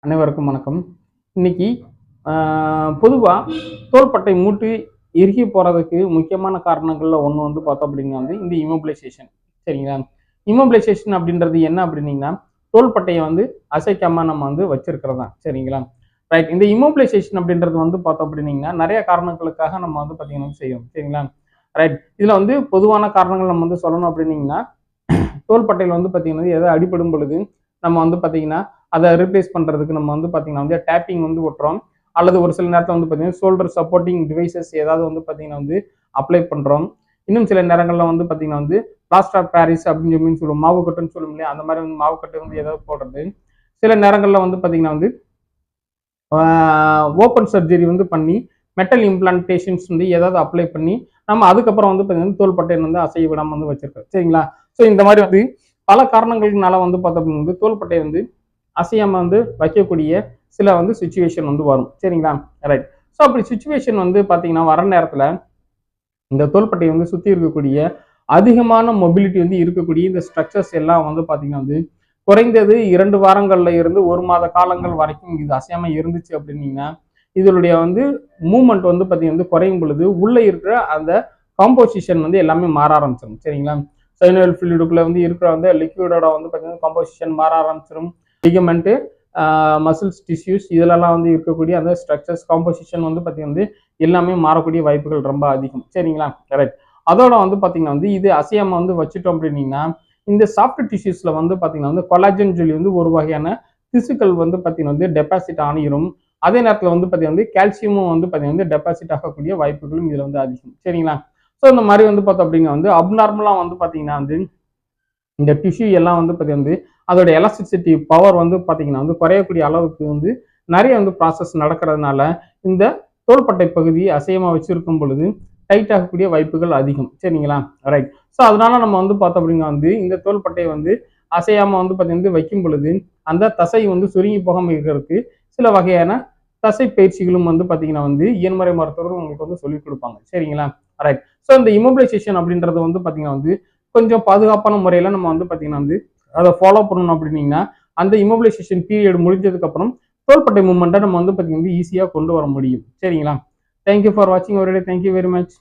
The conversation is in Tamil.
அனைவருக்கும் வணக்கம். இன்னைக்கு பொதுவாக தோள்பட்டை மூட்டு இறுகி போகிறதுக்கு முக்கியமான காரணங்களில் ஒன்று வந்து பார்த்தோம் அப்படின்னா வந்து இந்த இமோபிலைசேஷன். சரிங்களா? இமோபிலைசேஷன் அப்படின்றது என்ன அப்படின்னீங்கன்னா தோள்பட்டையை வந்து அசைக்காம நம்ம வந்து வச்சிருக்கிறது தான். சரிங்களா? ரைட். இந்த இமோபிலைசேஷன் அப்படின்றது வந்து பார்த்தோம் அப்படின்னீங்கன்னா நிறைய காரணங்களுக்காக நம்ம வந்து பார்த்தீங்கன்னா செய்யும். சரிங்களா? ரைட். இதில் வந்து பொதுவான காரணங்கள் நம்ம வந்து சொல்லணும் அப்படின்னீங்கன்னா தோள்பட்டையில் வந்து பார்த்தீங்கன்னா எதாவது அடிபடும் பொழுது நம்ம வந்து பார்த்தீங்கன்னா அதை ரீப்ளேஸ் பண்ணுறதுக்கு நம்ம வந்து பார்த்தீங்கன்னா வந்து டேப்பிங் வந்து ஒட்டுறோம். அல்லது ஒரு சில நேரத்தில் வந்து பார்த்தீங்கன்னா ஷோல்டர் சப்போர்ட்டிங் டிவைசஸ் ஏதாவது வந்து பார்த்தீங்கன்னா வந்து அப்ளை பண்ணுறோம். இன்னும் சில நேரங்களில் வந்து பார்த்தீங்கன்னா வந்து பிளாஸ்டர் ஆஃப் பாரிஸ் அப்படின்னு சொல்லுவோம், மாவுக்கட்டுன்னு சொல்லும் இல்லையா, அந்த மாதிரி வந்து மாவுக்கட்டு வந்து ஏதாவது போடுறது. சில நேரங்களில் வந்து பார்த்தீங்கன்னா வந்து ஓப்பன் சர்ஜரி வந்து பண்ணி மெட்டல் இம்ப்ளான்டேஷன்ஸ் வந்து ஏதாவது அப்ளை பண்ணி நம்ம அதுக்கப்புறம் வந்து பார்த்தீங்கன்னா தோள்பட்டையை வந்து அசைய விடாமல் வந்து வச்சிருக்கோம். சரிங்களா? ஸோ இந்த மாதிரி வந்து பல காரணங்கள்னால வந்து பார்த்தோம் வந்து தோள்பட்டை வந்து அசையாம வந்து வைக்கக்கூடிய சில வந்து சுச்சுவேஷன் வந்து வரும். சரிங்களா? ரைட். ஸோ அப்படி சுச்சுவேஷன் வந்து பார்த்தீங்கன்னா வர நேரத்தில் இந்த தோள்பட்டையை வந்து சுற்றி இருக்கக்கூடிய அதிகமான மொபிலிட்டி வந்து இருக்கக்கூடிய இந்த ஸ்ட்ரக்சர்ஸ் எல்லாம் வந்து பார்த்தீங்கன்னா வந்து குறைந்தது 2 வாரங்கள்ல இருந்து 1 மாத காலங்கள் வரைக்கும் இது அசையாம இருந்துச்சு அப்படின்னீங்கன்னா இதனுடைய வந்து மூவ்மெண்ட் வந்து பார்த்தீங்கன்னா குறையும் பொழுது உள்ள இருக்கிற அந்த காம்போசிஷன் வந்து எல்லாமே மாற ஆரம்பிச்சிடும். சரிங்களா? சைனோவியல் ஃப்ளூயிடுக்குள்ள வந்து இருக்கிற வந்து லிக்விடோட வந்து பார்த்தீங்கன்னா காம்போசிஷன் மாற ஆரம்பிச்சிடும். லிகமெண்ட்டு, மசில்ஸ், டிஷ்யூஸ் இதிலெல்லாம் வந்து இருக்கக்கூடிய அந்த ஸ்ட்ரக்சர்ஸ் காம்போசிஷன் வந்து பார்த்தீங்கன்னா வந்து எல்லாமே மாறக்கூடிய வாய்ப்புகள் ரொம்ப அதிகம். சரிங்களா? கரெக்ட். அதோட வந்து பார்த்தீங்கன்னா வந்து இது அசையாம வந்து வச்சுட்டோம் அப்படின்னீங்கன்னா இந்த சாஃப்ட் டிஷ்யூஸ்ல வந்து பார்த்தீங்கன்னா வந்து கொலாஜன் சொல்லி வந்து ஒரு வகையான திசுக்கள் வந்து பார்த்தீங்கன்னா வந்து டெபாசிட் ஆகிரும். அதே நேரத்தில் வந்து பார்த்தீங்கன்னா வந்து கால்சியமும் வந்து பார்த்தீங்கன்னா வந்து டெபாசிட் ஆகக்கூடிய வாய்ப்புகளும் இதில் வந்து அதிகம். சரிங்களா? ஸோ இந்த மாதிரி வந்து பார்த்தோம் அப்படின்னா வந்து அப்நார்மலாக வந்து பார்த்தீங்கன்னா வந்து இந்த டிஷ்யூ எல்லாம் வந்து பார்த்தீங்கன்னா அதோட எலாஸ்டிசிட்டி பவர் வந்து பார்த்தீங்கன்னா வந்து குறையக்கூடிய அளவுக்கு வந்து நிறைய வந்து ப்ராசஸ் நடக்கிறதுனால இந்த தோள்பட்டை பகுதி அசையமாக வச்சிருக்கும் பொழுது டைட் ஆகக்கூடிய வாய்ப்புகள் அதிகம். சரிங்களா? ரைட். ஸோ அதனால நம்ம வந்து பார்த்தோம் அப்படின்னா வந்து இந்த தோள்பட்டையை வந்து அசையாமல் வந்து பார்த்தீங்கன்னா வைக்கும் பொழுது அந்த தசை வந்து சுருங்கி போகாமல் இருக்கிறதுக்கு சில வகையான தசை பயிற்சிகளும் வந்து பார்த்தீங்கன்னா வந்து இயன்முறை மருத்துவர்கள் உங்களுக்கு வந்து சொல்லிக் கொடுப்பாங்க. சரிங்களா? ரைட். ஸோ இந்த இமோபிலைசேஷன் அப்படின்றது வந்து பார்த்தீங்கன்னா வந்து கொஞ்சம் பாதுகாப்பான முறையில் நம்ம வந்து பார்த்தீங்கன்னா வந்து அதை ஃபாலோ பண்ணணும் அப்படின்னீங்கன்னா அந்த இமோபிலைசேஷன் பீரியட் முடிஞ்சதுக்கு அப்புறம் தோள்பட்டை மூவ்மெண்ட்டை நம்ம வந்து பார்த்தீங்கன்னா ஈஸியாக கொண்டு வர முடியும். சரிங்களா? தேங்க்யூ ஃபார் வாட்சிங் our day. Thank you very much.